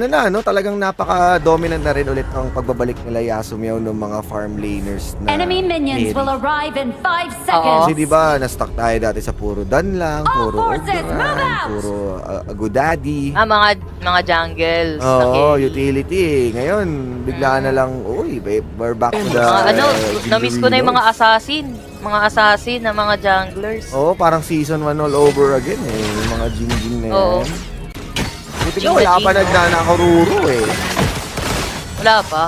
Na, no? Talagang napaka-dominant na rin ulit ang pagbabalik nila Yasuo ng mga farm laners na Enemy minions carry. will arrive in 5 seconds. Kasi diba, na-stuck tayo dati sa puro Dan lang, All puro forces, move Oberon, out! puro Agodaddy. Mga jungles. Oo, utility. Ngayon, bigla na lang, uy, we're back to the... Na-miss ko na yung mga assassin. Mga assassin na mga junglers. Oo, parang season 1 all over again eh. Yung mga jing-jing na yan. Oo. Buti ko wala pa nagnanakaruro eh. Wala pa.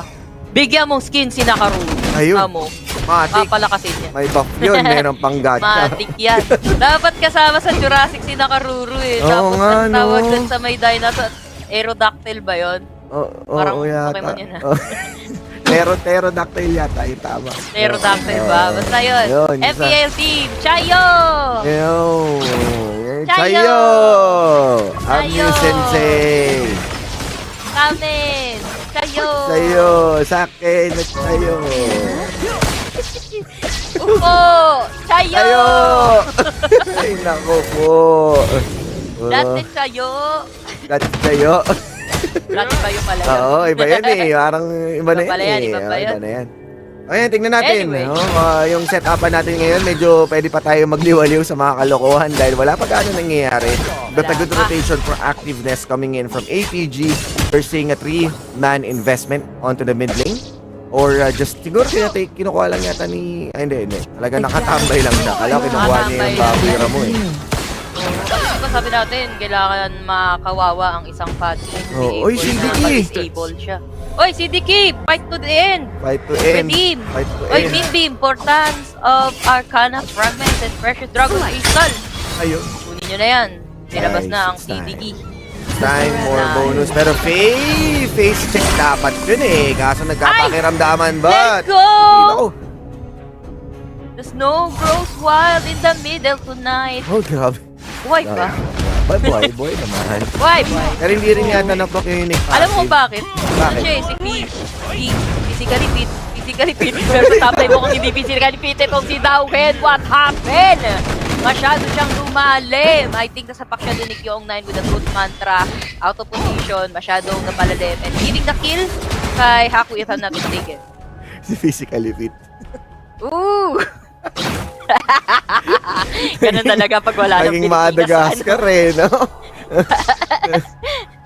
Bigyan mong skin si Nakaruro. Ayun. Amo. Matik. Papalakasin niya. May buff yun, meron pang gacha. Matik yan. Dapat kasama sa Jurassic si Nakaruro eh. Oo Tapos nga, ang tawag no. dun sa may dinosaur. Aerodactyl ba yun? Parang yata. Pokemon yun, Oh. Pterodactyl yata, yung tama. Aerodactyl ba? Basta yun. Yun, isa. FPL team, Chayo! Ayun. Chayo! Chayo! Ami Chayo! Sensei! Kamen! Chayo! Chayo! Sa akin at Chayo! Upo! Chayo! Chayo! Ay, nako po! Dati Chayo! Kat Chayo! Dati ba yung pala yun? Oo, iba yan eh. Parang iba na Iba pala yan yan, eh. iba pa Oo, yan. Iba na yan. Ayan, tingnan natin. Anyway. No? Yung setupan natin ngayon, medyo pwede pa tayo magliwaliw sa mga kalokohan dahil wala pa gaano nangyayari. But a good rotation for activeness coming in from APG. We're seeing a 3-man investment onto the mid lane. Or just, siguro kinukuha lang yata ni... Ay, hindi. Talaga nakatambay lang siya. Kala ko kinukuha niya yung babira mo eh. Diba sabi natin, kailangan makawawa ang isang party. Oh, oy, CDK! Stable siya. Oy, CDK! Fight to the end! Fight to end. Redeem! Fight to Oy, end. Nimbi! Importance of Arcana Fragments and Precious Dragon Crystal! Ayun. Kunin nyo na yan. Nilabas na ang Nice, nice. CDK. Time, more bonus. Pero face check dapat yun eh. Kaso nagkapakiramdaman ba? Let's go! Ako. The snow grows wild in the middle tonight. Oh, grabe. Why ba? Boy naman. Why ba? Pero hindi rin yata na-proc yung unique Alam mo kung bakit? Bakit? Siya eh, si physically fit. Physically fit. Pero tatay mo kung hindi physically fit itong si Dowhead. What happened? Masyado siyang lumalim. I think nasapak siya din ni Kyong 9 with a good mantra. Out of position. Masyadong napalalim. And giving the kill kay Haku if I'm not mistaken. Si physically fit. Ooh! Ganun talaga pag wala ng Naging Pilipinas. Madagascar eh, no?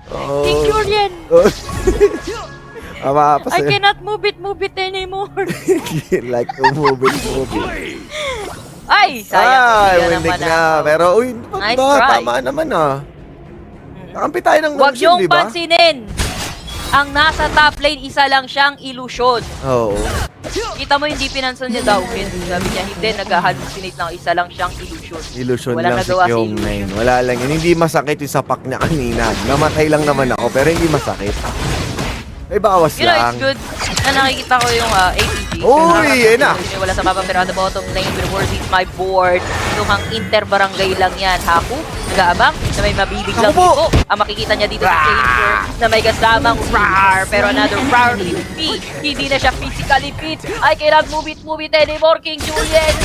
Oh. King Julian! I cannot move it anymore. Like to move it. Ay, sayang. Ay, Yan windig naman na. ako. Pero, uy, Nice diba? try. Tama naman ah. Nakampi tayo ng Huwag Nongshim, niyong diba? pansinin. Ang nasa top lane, isa lang siyang ilusyon. Oo. Kita mo hindi pinansin niya Dawkins. Sabi niya, hindi, nag-hallucinate lang. Isa lang siyang ilusyon. Illusion Walang lang si nagawa si Kyong Illusion. 9. Wala lang yun. Hindi masakit yung sapak niya kanina. Namatay lang naman ako, pero hindi masakit. May bawas You know, lang. it's good na nakikita ko yung APG. Uy, ayun na. Wala sa mapa, pero on the bottom lane, rewards is my board. Itong inter-barangay lang yan. Haku, nag-aabang na may mabilig lang Ako po. dito. Ang makikita niya dito sa Changer na may kasamang RAR. Pero another RAR fit. Hindi na siya physically fit. I cannot move it anymore, King Julian.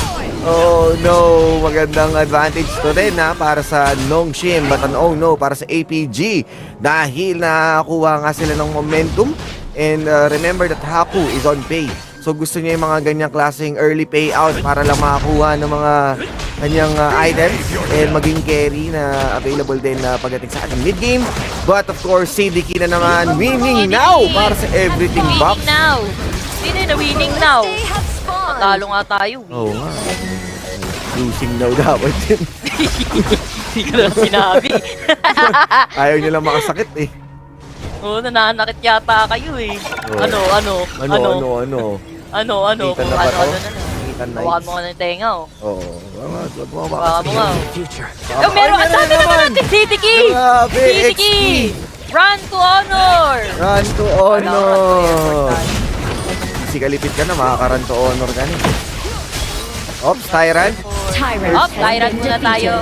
Oh no, magandang advantage to rin ha, para sa Nongshim. But oh no, para sa APG. Dahil nakakuha nga sila ng momentum. And remember that Haku is on pay. So gusto niya yung mga ganyang klaseng early payout para lang makakuha ng mga kanyang items and maging carry na available din pagdating sa ating mid-game. But of course, CDK na naman winning now para sa everything box. Winning now. Sino na winning now? Matalo nga tayo. Oo nga. Losing now dapat yun. Hindi ko na sinabi. Ayaw niyo lang makasakit eh. Oo, nananakit yata kayo eh. Oh. Ano? Kita Kung na ba to? ano. Kita na. Hawakan mo nga ng tenga oh. Oo. Wag mo Hawakan mo nga oh. Ah, Meron, ay, ang dami naman natin! Titiki! Grabe, Titiki! Run to honor! Run to honor! Physically fit ka na, makaka-run to honor ka na. Ops, Tyrant. Up, Tyrant muna tayo.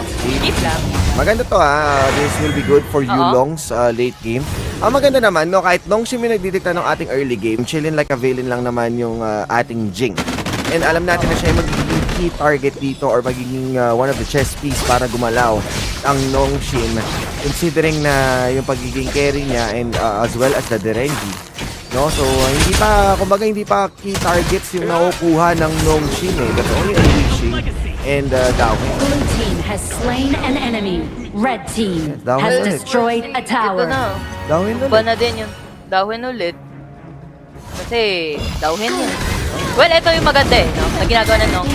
Keep lang. Maganda to ha. This will be good for Yulong's late game. Ang maganda naman, no, kahit Nongshim yung nagdidikta ng ating early game, chillin like a villain lang naman yung ating Jing. And alam natin na siya yung magiging key target dito or magiging one of the chess piece para gumalaw ang Nongshim considering na yung pagiging carry niya and as well as the Derengi. No, so hindi pa, kumbaga hindi pa key targets yung nakukuha ng Nongshim eh. That's only Unleashing and Dawin. Blue team has slain an enemy. Red team Dawin has ulit. destroyed a Ito tower. na. Dawin Iba ulit. na din yung dawin ulit. Kasi dawin yun. Well, ito yung maganda eh, no? Na ginagawa na nung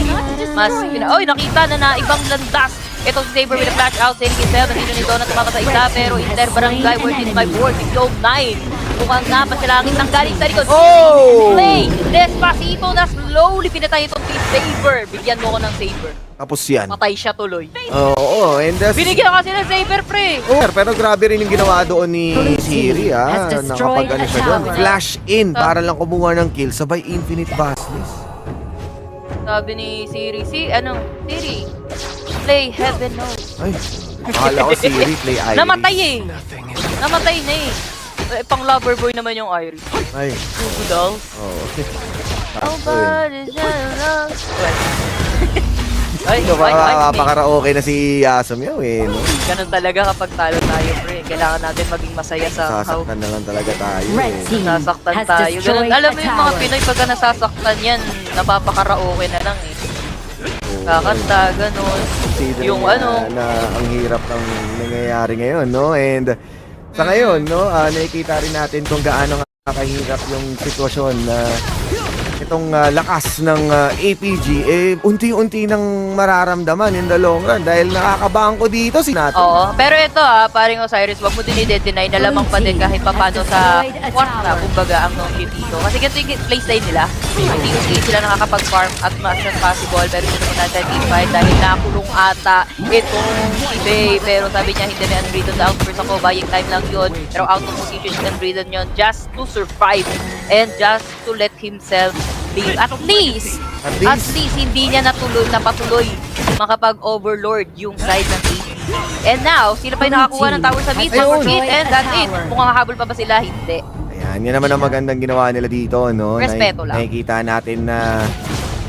mas, oy, nakita na na ibang landas. Ito si Saber with a flash out, saying himself, nandito ni Donna tumama sa isa, pero Inter Barangay, where is my board? Si Joe 9. Mukhang nga pa sa langit ng galing sa likod. Oh! Play! Despacito na slowly pinatay itong si Saber. Bigyan mo ko ng Saber. Tapos yan. Patay siya tuloy. Oo, and Binigyan kasi ng Saber, pre! pero grabe rin yung ginawa doon ni Siri, has destroyed nakapag-ano a siya doon. tower. Flash in para lang kumuha ng kill, sabay infinite basilisk. Sabi ni Siri, Siri, play heaven knows. Ay, akala ko Siri, play Iris. Namatay eh. Namatay na eh. Pang lover boy naman yung Iris. Ay, Google dolls. oo. Oh, but it's Ay, Napaka-karaoke na si Yasom yaw eh. No? Ganun talaga kapag talo tayo, pre. Kailangan natin maging masaya sa how. Sasaktan na lang talaga tayo Red eh. team Nasasaktan has tayo. Ganun. destroyed Alam a mo yung mga tower. Pinoy pagka nasasaktan yan, napapakaraoke na lang eh. Kakanta, ganun. Considering Yung na ang hirap ng nangyayari ngayon, no? And sa ngayon, no, nakikita rin natin kung gaano nga kahirap yung sitwasyon na itong lakas ng APG, unti-unti nang mararamdaman in the long run dahil nakakabangko dito si Nato. Oo. Pero ito paring Osiris, wag mo din i-deny na lamang pa din kahit papano sa kwarta, kumbaga, ang Nongshim dito. Kasi ganito yung playstyle nila. Unti-unti sila nakakapag-farm as much as possible, pero hindi naman natin teamfight dahil nakulong ata itong si Bay. Pero sabi niya, hindi na unbreeded outburst ako, buying time lang yun. Pero out of position, unbreeded yun just to survive and just to let himself live. At least, hindi niya napatuloy makapag-overlord yung side ng AP. And now, sila pa yung nakakuha ng tower sa mid, Ayun. and that's it. Mukhang habol pa ba sila? Hindi. Ayan, yan naman ang magandang ginawa nila dito, no? Respeto lang. Nakikita natin na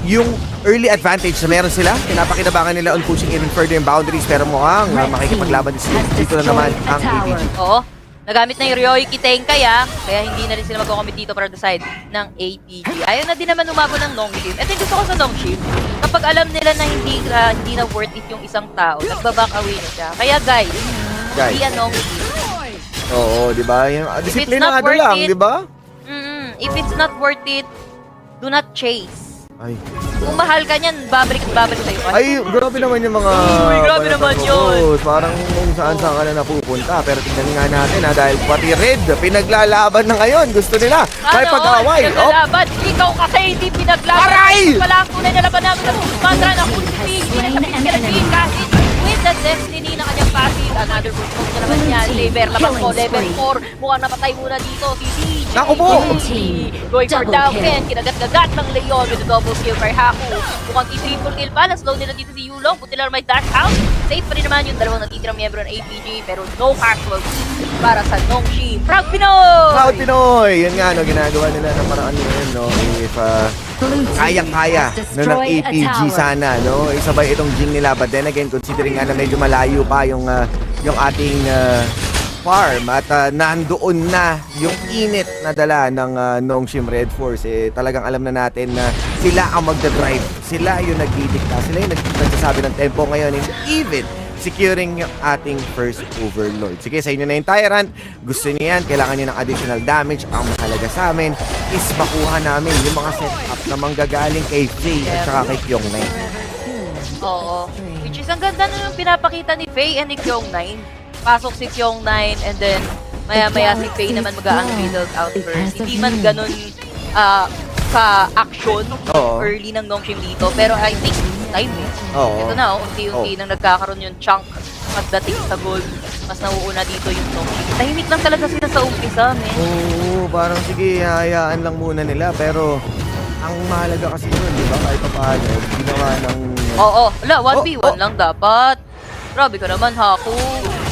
yung early advantage na meron sila, pinapakinabangan nila on pushing even further yung boundaries, pero mukhang makikipaglaban dito na naman ang APG. Oo. Nagamit na yung Ryoiki Tenkay kaya hindi na rin sila mag-commit dito para the side ng APG. Ayaw na din naman umabot ng Nongshim. Ito yung gusto ko sa Nongshim. Kapag alam nila na hindi na worth it yung isang tao, nagbaback away na siya. Kaya guys, hindi yan Nongshim. Oo, di ba? Disiplinado worth lang, it, di ba? If it's not worth it, do not chase. Ay, Kung mahal ka niyan, babalik sa'yo. ay, grabe naman yung mga... Uy, grabe naman yun. Parang kung saan ka na napupunta. Pero tingnan nga natin dahil pati Red, pinaglalaban na ngayon. Gusto nila. May pag-away. Pinaglalaban. Ikaw kasi hindi pinaglalaban. Aray! Wala ang tunay na laban namin sa Mandra na Kunti. Hindi na sa Pinkerapin kahit with the destiny na kanyang passive. Another good move na naman niya. Saber, labas ko. Level 4. Mukhang napatay muna dito si DJ. Naku po! Going for down 10. Kinagat-gagat ng Leon with a double kill kay Haku. Mukhang i-triple kill pa. Slow nila dito si Yulong. Buti lang may dash out. Safe pa rin naman yung dalawang natitirang miyembro ng APG. Pero no casualty para sa Nongshim. Proud Pinoy! Proud Pinoy! Yan nga, no, ginagawa nila ng paraan ngayon, no? If kayang-kaya no, ng APG sana, no? Isabay itong Jing nila. But then again, considering na medyo malayo pa yung ating farm at nandoon na yung init na dala ng Nongshim Red Force, talagang alam na natin na sila ang magdadrive. Sila yung nagdidikta. Sila yung nagsasabi ng tempo ngayon. And even securing yung ating first overlord. Sige, sa inyo na yung Tyrant. Gusto niyo yan, kailangan niyo ng additional damage. Ang mahalaga sa amin is makuha namin yung mga setup na manggagaling kay Faye at saka kay Kyong9. Oo. Which is ang ganda na yung pinapakita ni Faye and ni Kyong9. Pasok si Kyong9 and then maya-maya si Faye naman mag-unriddled out first. Hindi man ganun ka-action early ng Nongshim dito. Pero I think time Oo. Ito na, unti-unti nang nagkakaroon yung chunk pagdating sa goal. Mas nauuna dito yung Nongshim. Tahimik lang talaga sila sa umpisa, men. Oo, parang sige, hayaan lang muna nila. Pero ang mahalaga kasi yun, di ba? Kahit pa paano, ginawa ng... Oo, wala, 1v1 lang dapat. Grabe ka naman, Haku.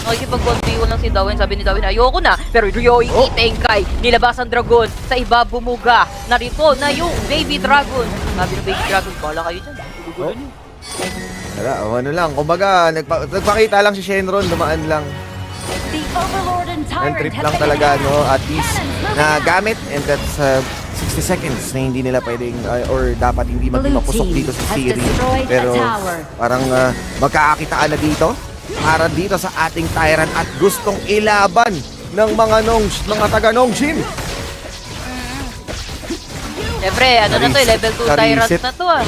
Nakikipag 1v1 lang si Dawin. Sabi ni Dawin, ayoko na. Pero Ryoiki Tenkay, nilabas ang dragon. Sa iba bumuga. Narito na yung baby dragon. Sabi ng baby dragon, bala kayo dyan. Gugulo niyo. Wala, ano lang. Kumbaga, nagpakita lang si Shenron, dumaan lang. The Overlord and Ng Tyrant trip have lang been talaga, attacked. no? At least na gamit, and that's 60 seconds na hindi nila pwedeng or dapat hindi Blue mapusok team dito sa has series. destroyed a Pero tower. parang magkakakitaan na dito para dito sa ating Tyrant at gustong ilaban ng mga taga Nongshim. Siyempre, ano na to eh, level 2 Tyrant Na-reset. na to ah.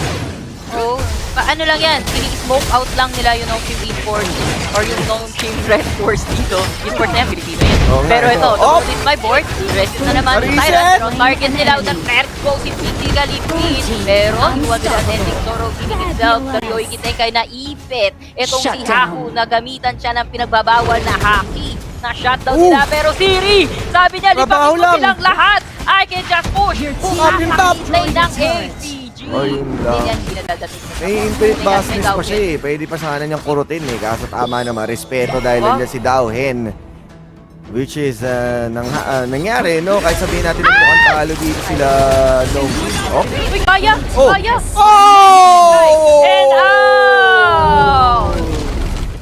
Oo. Ano lang yan, smoke out lang nila yung Nongshim Esports or yung Nongshim Red Force dito. Esports na yan, Pilipino yan. Oo nga, Pero ito, Oh! double is my board. Rest na naman yung Na-reset! Tyrant. Pero target nila with an explosive physically clean. Pero iwan nila ending Toro killing himself. Seryoy Kitengkay na ipit. Itong si Shutdown. Haku na gamitan siya ng pinagbabawal na haki. Na-shutdown nila. Pero Siri, sabi niya, Trabaho lipakin ko lang. silang lahat. I can just push. Kung Up and top. makakapitay ng APG. Ayun lang. Hindi yan pinadadating. May infinite vastness pa siya eh. Pwede pa sana niyang kurutin eh. Kaso tama naman, respeto dahil nandiyan si Dowhen. Which is nangyari, no? Kahit sabihin natin na mukhang talo dito sila Nongshim. Oh! Uy, kaya! Oh! Kaya! Oh! And out!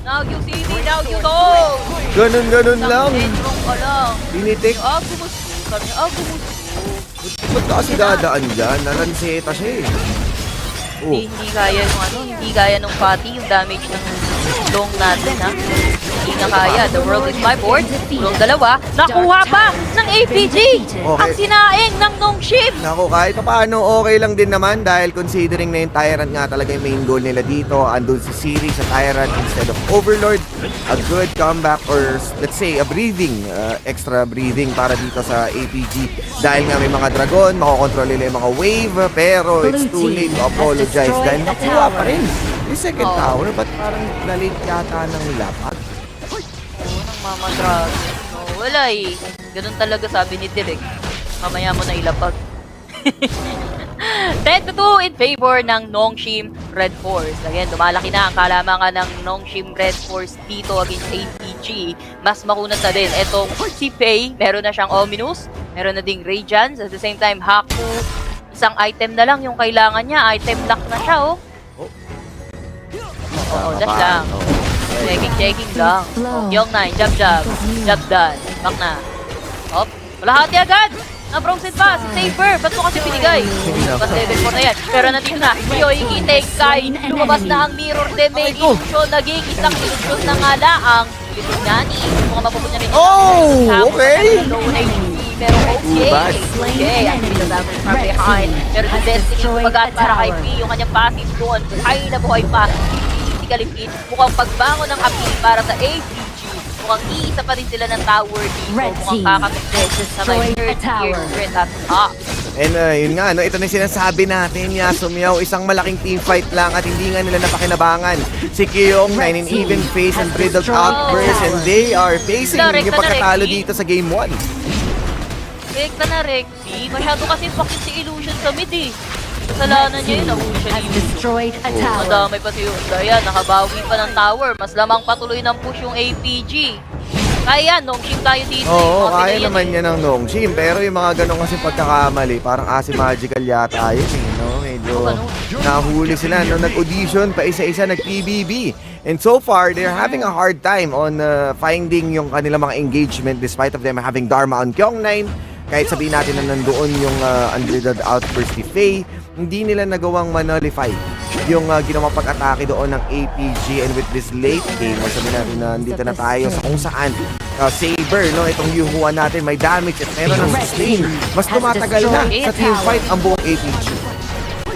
Now you see me, now you know! Ganun lang. Entrong ka lang. Tinitik. Gumusto. Sabi niya, gumusto. Ba't kasi dadaan dyan? Nalanseta siya eh. Oh. Hindi kaya yung hindi kaya nung Fatty, yung damage ng long natin, ha? Hindi na kaya. The world is my board. Yung dalawa, nakuha pa ng APG! Okay. Ang sinaing ng Nongshim! Naku, kahit paano okay lang din naman dahil considering na yung Tyrant nga talaga yung main goal nila dito, andun si Siri sa Tyrant instead of Overlord. A good comeback or let's say a breathing, extra breathing para dito sa APG. Dahil nga may mga dragon, makokontrol nila yung mga wave, pero it's too late to apologize dahil nakuha pa rin yung second tower, but parang na-late yata ng lapag. Oo, nang Mama Dragon. Oh, wala eh. Ganun talaga sabi ni Direk. Mamaya mo na ilapag. 10-2 in favor ng Nongshim Red Force. Again, lumalaki na ang kalamangan ng Nongshim Red Force dito against APG. Mas makunat na din. Etong si Faye, meron na siyang Ominous. Meron na ding Radiance. At the same time, Haku. Isang item na lang yung kailangan niya. Item lock na siya, oh. Oo, dash lang. Checking lang. Yung 9, jab. Jab done. Back na. Hop. Malahati agad. Na-bronzed pa. Si Saber. Ba't mo kasi pinigay? Mas level 4 na yan. Pero nandito na. Yoiki Tenkai. Lumabas na ang mirror damage. Illusion. Naging isang illusion na nga laang. Illusion nga ni. Mga mapupunta rin. Oh! Okay! Pero okay. Bad. Okay. Ang pinagdamay from behind. Pero the Destiny kumagat para kay P. Yung kanyang passive doon. Buhay na buhay pa. Physically fit. Mukhang pagbangon ng api para sa APG. Mukhang iisa pa rin sila ng tower dito. Red Mukhang team kakapit has na may destroyed a third tier tower. threat at top. And yun nga, no, ito na yung sinasabi natin, Yasumiao, isang malaking team fight lang at hindi nga nila napakinabangan. Si Kyong, 9 in even face and Bridled Outburst, and they are facing Direct yung na pagkatalo direct. dito sa Game 1. Rek na Rek. Masyado kasi bakit si Illusion sa mid eh. Kasalanan niya yun, nahuli siya Has ni destroyed a tower. Madamay pati yung Daya, nakabawi pa ng tower. Mas lamang patuloy ng push yung APG. Kaya, Nongshim tayo dito. Oo, Mga kaya Pinoy naman yan yan ng Nongshim, pero yung mga ganun kasi pagkakamali, parang Magical yata yun eh, no? Medyo nahuli sila, no? Nag-audition, pa isa-isa, nag-PBB. And so far, they're having a hard time on finding yung kanilang mga engagement despite of them having Dharma on Kyong 9. Kahit sabihin natin na nandoon yung Unbridled Outburst ni Faye, hindi nila nagawang manullify yung ginawang pag-atake doon ng APG. And with this late game, sabihin natin na dito na tayo sa kung saan Saber, no, itong yuhuan natin, may damage at meron ng sustain. Mas tumatagal na sa team fight ang buong APG.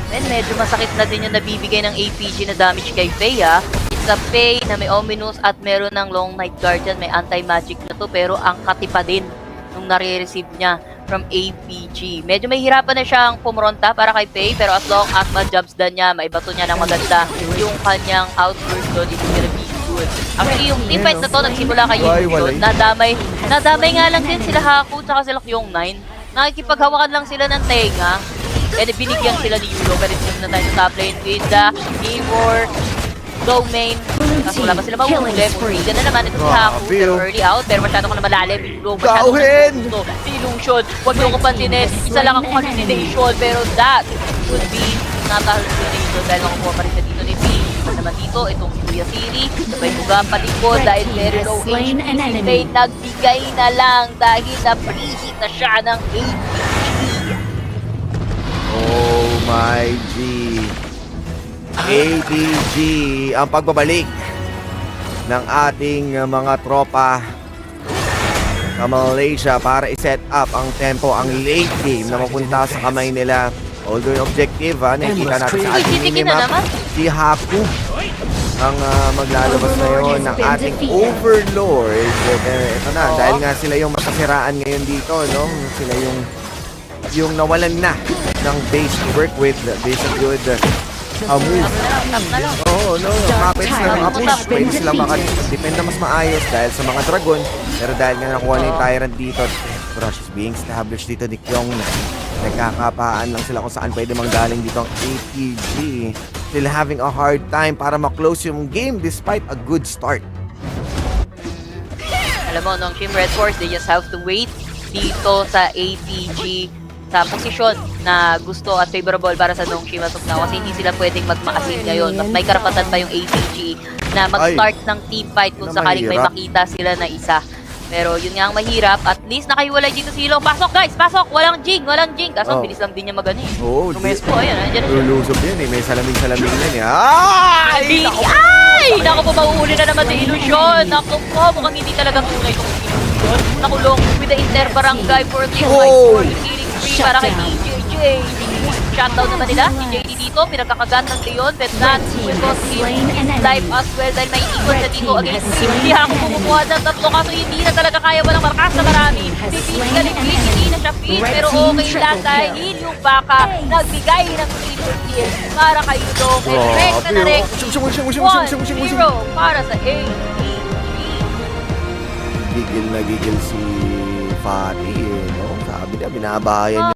And medyo masakit na din yung nabibigay ng APG na damage kay Faye, ha. It's a Faye na may Ominous at meron ng Long Night Guardian, may anti-magic na to, pero ang katipa din nung nare-receive niya from APG. Medyo may hirapan na siyang pumronta para kay Faye, pero as long as ma-jobs dan niya, maibato niya ng maganda yung kanyang outburst doon, it's gonna be good. Actually, yung team fight na to, nagsimula kay Illusion, nadamay nga lang din sila Haku tsaka sila Kyong 9. Nakikipaghawakan lang sila ng tenga, and binigyan sila ni Yulo, pero ito na tayo sa top lane with the Ivor domain. Kaso wala pa sila mahuli. Purigan na naman ito si Haku. Pero early out. Pero masyado ko na malalim. Masyado ko na si Illusion. Huwag niyo ko pansinin. Isa lang akong hallucination. Pero that would be not a hallucination. Dahil nakukuha pa rin siya dito ni P. Kasama naman dito, itong si Kuya Siri, sabay buga palikod dahil very low Slain an HP. enemy. May nagbigay na lang dahil na-freezing na siya ng APG. Oh my G. APG ang pagbabalik ng ating mga tropa sa Malaysia para i-set up ang tempo, ang late game na mapunta sa kamay nila. Although yung objective, nakikita natin sa ating Titikin na minimap, naman. si Haku ang maglalabas ngayon ng ating Overlord. Ito na, dahil nga sila yung makasiraan ngayon dito, no? Sila yung nawalan na ng base to work with. Based on good move. Tap na lang. Oo, no. Kapits na mga push. Pwede sila makadepend na mas maayos dahil sa mga dragon. Pero dahil nga nakuha na yung tyrant dito, Rush is being established dito ni Kyong. Nagkakapaan lang sila kung saan pwede manggaling dito ang APG. Still having a hard time para maklose yung game despite a good start. Alam mo, nung Team Red Force, they just have to wait dito sa APG sa posisyon na gusto at favorable para sa Nongshim as of now kasi hindi sila pwedeng magmaasin ngayon. Mas may karapatan pa yung APG na mag-start ng team fight kung Yun ang sakaling may mahirap. makita sila na isa. Pero yun nga ang mahirap. At least nakahiwalay dito si Ilong. Pasok guys! Pasok! Walang jing! Walang jing! Kaso Oh. bilis lang din niya magano eh. Oo, Lumes po, ayan. Nandiyan na siya. lulusob yan eh. May salamin-salamin yan eh. Ay! Ay! Ay! Naku po, mauuli na naman si Illusion. Naku po, mukhang hindi talaga tunay itong Illusion. Nakulong with the inter-barangay for the Oh! killing spree para kay DJJ. Shutdown naman nila. DJD dito, pinagkakagat ng Leon. But that will cost him his life as well dahil may ikot siya dito against him. Hindi ako kumukuha ng tatlo kaso hindi na talaga kaya walang markas na marami. Physically fit, hindi na siya fit. Pero okay lang dahil yung baka nagbigay ng triple kill para kay Udong. And wreck na wreck. 1-0 para sa APG. Gigil na gigil si Fatih eh. No? Sabi niya, binabayan niya